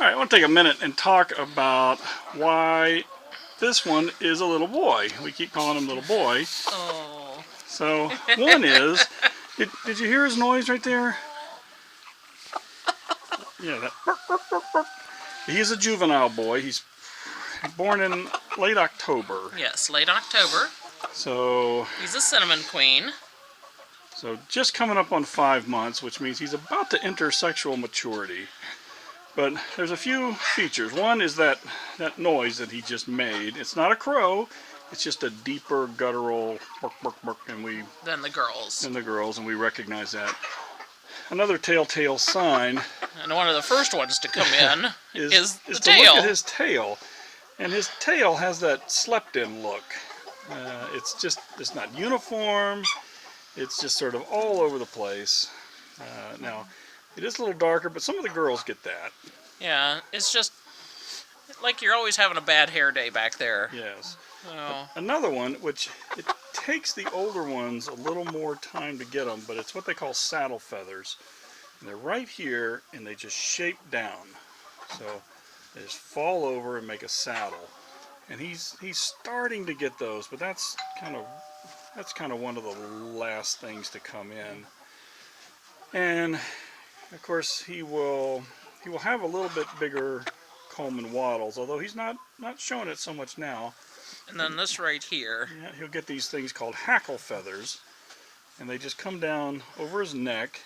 Alright, I want to take a minute and talk about why this one is a little boy. We keep calling him little boy. Oh. So, one is, did you hear his noise right there? Yeah, that. Burp, burp, burp, burp. He's a juvenile boy. He's born in late October. Yes, late October. So, He's a cinnamon queen. so just coming up on 5 months, which means he's about to enter sexual maturity. But there's a few features. One is that noise that he just made. It's not a crow. It's just a deeper guttural bark, bark, bark, and Than the girls. and we recognize that. Another telltale sign And one of the first ones to come in is the to tail. look at his tail, and his tail has that slept-in look. It's not uniform. It's just sort of all over the place. Now, it is a little darker, but some of the girls get that. Yeah, it's just like you're always having a bad hair day back there. Yes. So, Another one, which it takes the older ones a little more time to get them, but it's what they call saddle feathers. And they're right here, and they just shape down. So they just fall over and make a saddle. And he's starting to get those, but that's kind of one of the last things to come in. And of course he will have a little bit bigger comb and wattles, although he's not showing it so much now. and then this right here. Yeah, he'll get these things called hackle feathers, and they just come down over his neck,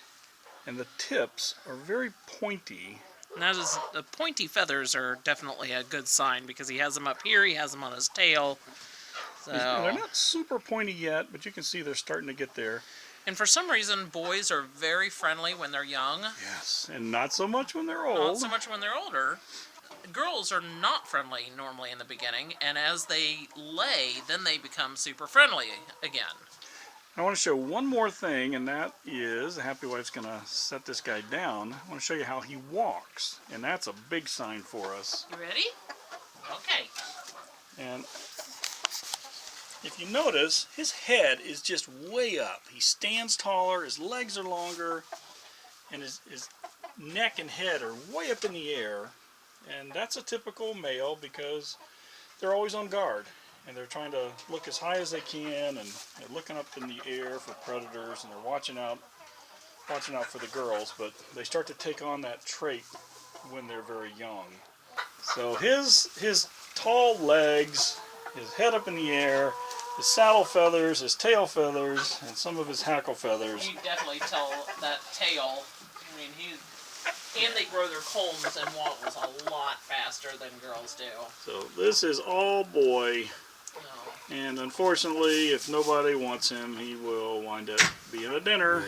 and the tips are very pointy. And that is, the pointy feathers are definitely a good sign because he has them up here, he has them on his tail. So, They're not super pointy yet, but you can see they're starting to get there. and for some reason, boys are very friendly when they're young. Yes, and not so much when they're old. Not so much when they're older. Girls are not friendly normally in the beginning, and as they lay, then they become super friendly again. I want to show one more thing, and that is, Happy Wife's going to set this guy down. I want to show you how he walks, and that's a big sign for us. You ready? Okay. And if you notice, his head is just way up. He stands taller, his legs are longer, and his neck and head are way up in the air. And that's a typical male because they're always on guard. And they're trying to look as high as they can, and they're looking up in the air for predators, and they're watching out for the girls. But they start to take on that trait when they're very young. So his tall legs, his head up in the air, his saddle feathers, his tail feathers, and some of his hackle feathers. You definitely tell that tail. I mean, and they grow their combs and wattles a lot faster than girls do. So this is all boy. No. And unfortunately, if nobody wants him, he will wind up being a dinner.